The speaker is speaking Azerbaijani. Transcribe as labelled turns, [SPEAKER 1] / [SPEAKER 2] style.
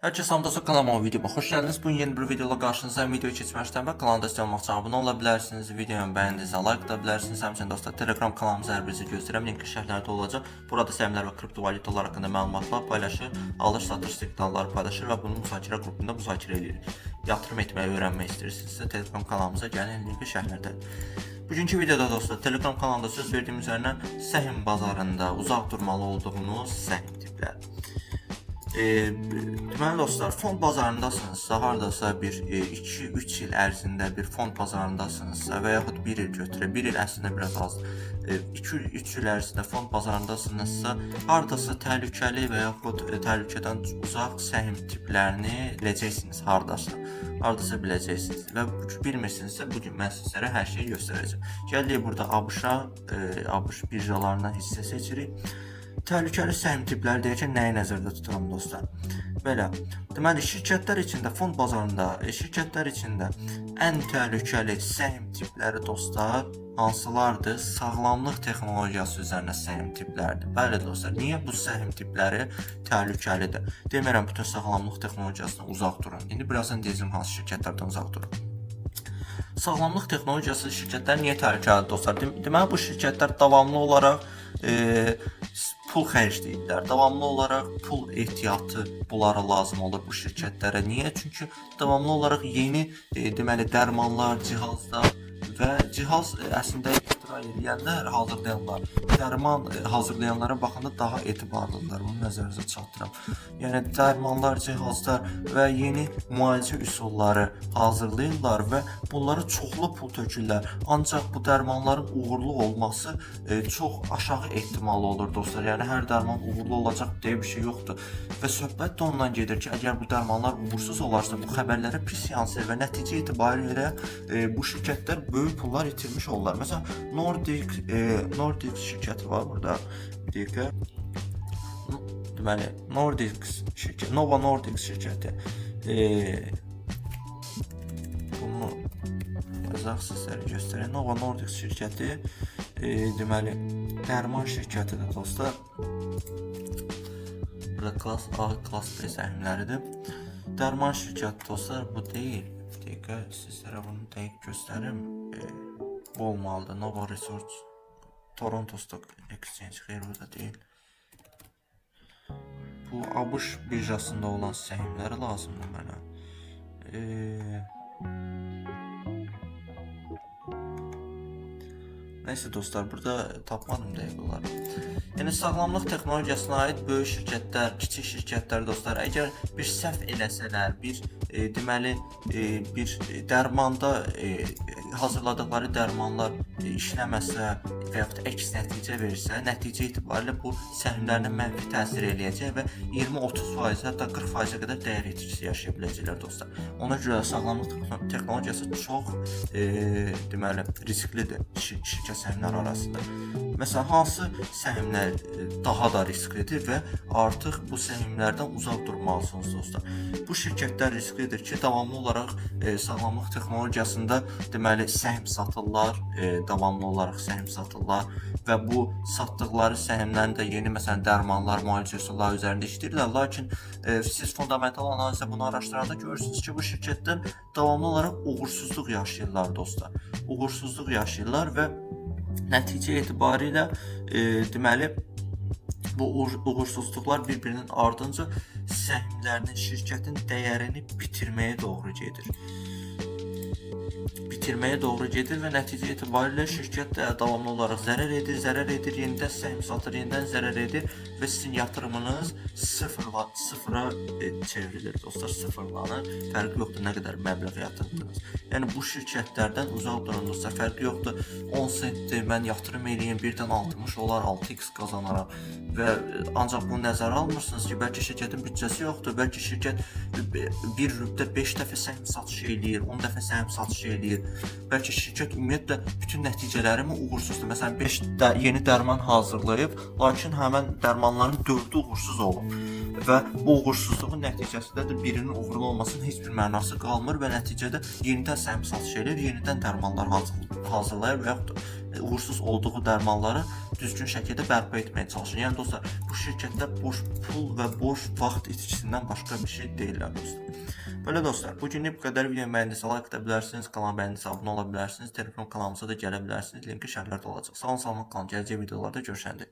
[SPEAKER 1] Herkese salamdasa kanalıma videoma xoş gəldiniz. Bugün yeni bir videoyla qarşınızdayım. Videoyu keçməzdən və kanala dəstək olmaq üçün abunə ola bilərsiniz. Videomu bəyəndinizsə like da bilərsiniz. Həmçinin dostlar Telegram kanalımıza hər birinizi gözləyirəm. Linki şərhlərdə olacaq. Burada səhmlər və kriptovalyutalar haqqında məlumatlar paylaşır, alış-satış siqnalları paylaşır və bunu müzakirə qrupunda müzakirə edirik. Yatırım etməyi öyrənmək istəyirsinizsə Telegram kanalımıza gəlin, linki şərhlərdə. Bugünkü videoda dostlar Telegram kanalında söz verdiyim üzərinə səhm bazarında uzaq durmalı olduğunuz səhm tipləri. Deməli dostlar, fond bazarındasınızsa, hardasa bir 2-3 il ərzində bir fond bazarındasınızsa və yaxud 1 il götürək, 1 il əslində biraz az, 2-3 il ərzində fond bazarındasınızsa, hardasa təhlükəli və yaxud təhlükədən uzaq səhm tiplərini biləcəksiniz, hardasa biləcəksiniz və bilmirsinizsə, bugün mən sizlərə hər şeyi göstərəcəm. Gəlirik burada ABŞ birjalarından hissə seçirik. Təhlükəli səhm tipləri deyərkən nəyi nəzərdə tuturam dostlar? Belə, deməli şirkətlər içində, fond bazarında şirkətlər içində ən təhlükəli səhm tipləri dostlar hansılardır? Sağlamlıq texnologiyası üzərinə səhm tipləridir. Bəli dostlar, niyə bu səhm tipləri təhlükəlidir? Demirəm bütün sağlamlıq texnologiyasından uzaq durun. İndi birazdan deyəcəm hansı şirkətlərdən uzaq durun. Sağlamlıq texnologiyası şirkətləri niyə təhlükəlidir dostlar? Deməli bu şirkətlər davamlı olaraq pul xərcləyirlər. Davamlı olaraq pul ehtiyatı bunlara lazım olur bu şirkətlərə. Niyə? Çünki davamlı olaraq yeni deməli dərmanlar, cihazlar və cihaz əslində ixtira edənlər, hazırlayanlar, dərman hazırlayanlara baxanda daha etibarlıdırlar. Bunu nəzərinizə çatdırıram. Yəni dərmanlar, cihazlar və yeni müalicə üsulları hazırlayırlar və bunlara çoxlu pul tökürlər. Ancaq bu dərmanların uğurlu olması çox aşağı ehtimallı olur dostlar. Yəni hər dərman uğurlu olacaq deyə bir şey yoxdur. Və söhbət də ondan gedir ki, əgər bu dərmanlar uğursuz olarsa bu xəbərlərə pis yansır və nəticə itibarilə bu şirkətlər böyük pullar itirmiş olurlar. Məsələn, Nordic şirkəti var burada. Bir dəqiqə. Deməli, Novo Nordisk şirkəti. Bunu yazaq sizlərə göstərək. Novo Nordisk şirkəti deməli dərman şirkətidir dostlar. Burada klass A, klass B səhmləridir. Dərman şirkəti dostlar bu deyil. Bir dəqiqə sizlərə bunu dəqiq göstərim. Bu olmalıdır. Novo Research Toronto Stock Exchange xeyr burada deyil. Bu ABŞ birjasında olan səhmləri lazımdır mənə. Neyse dostlar, burada tapmadım dəqiq olaraq. Yəni sağlamlıq texnologiyasına aid böyük şirkətlər, kiçik şirkətlər dostlar, əgər bir səhv eləsələr, deməli bir dərmanda hazırladıkları dərmanlar işləməsə və yaxud da əks nəticə verirsə, nəticə itibarilə bu səhmlərinə mənfi təsir eləyəcək və 20-30%, hətta 40%-ə qədər dəyər itkisi yaşaya biləcəklər dostlar. Ona görə sağlamlıq texnologiyası çox deməli risklidir şirkət səhmləri arasında. Məsələn, hansı səhmlər daha da risklidir və artıq bu səhmlərdən uzaq durmalısınız dostlar. Bu şirkətlər risklidir ki, davamlı olaraq sağlamlıq texnologiyasında deməli səhm satırlar, davamlı olaraq səhm satırlar və bu satdıqları səhmlərin də yeni məsələn dərmanlar, müalicə üsulları üzərində işləyirlər. Lakin siz fundamental analizdə bunu araşdıranda görürsünüz ki, bu şirkətlər davamlı olaraq uğursuzluq yaşayırlar dostlar. Uğursuzluq yaşayırlar və nəticə etibarilə deməli bu uğursuzluqlar bir-birinin ardınca səhmlərinin, şirkətin dəyərini bitirməyə doğru gedir. Və nəticə etibarilə şirkət də davamlı olaraq zərər edir, yenidən səhm satır, yenidən zərər edir və sizin yatırımınız sıfıra çevrilir dostlar, sıfırlanır. Fərqi yoxdur nə qədər məbləğ yatırdınız. Yəni bu şirkətlərdən uzaq durun dostlar, fərqi yoxdur. 10 sentdir mən yatırım eləyim, birdən 60 olar, 6x qazanaram və ancaq bunu nəzərə almırsınız ki, bəlkə şirkətin büdcəsi yoxdur, bəlkə şirkət bir rübdə 5 dəfə səhm satışı eləyir, 10 dəfə səhm satışı eləyir. Bəlkə şirkət ümumiyyətlə bütün nəticələri uğursuzdur. Məsələn, 5 yeni dərman hazırlayıb, lakin həmən dərmanların 4-ü uğursuz olub. Və bu uğursuzluğun nəticəsində də birinin uğurlu olmasının heç bir mənası qalmır və nəticədə yenidən səhm satışı eləyir, yenidən dərmanlar hazırlayır və yaxud uğursuz olduğu dərmanları düzgün şəkildə bərpa etməyə çalışın. Yəni dostlar, bu şirkətlər boş pul və boş vaxt itkisindən başqa bir şey deyirlər dostlar. Belə dostlar, bu günlük bu qədər. Videoyu bəyəndinizsə like edə bilərsiniz, kanala bəyəndinizsə abunə ola bilərsiniz, Telegram kanalımıza da gələ bilərsiniz. Linki şərhlərdə olacaq. Sağ olun, salamat qalın. Gələcək videolarda görüşəndə.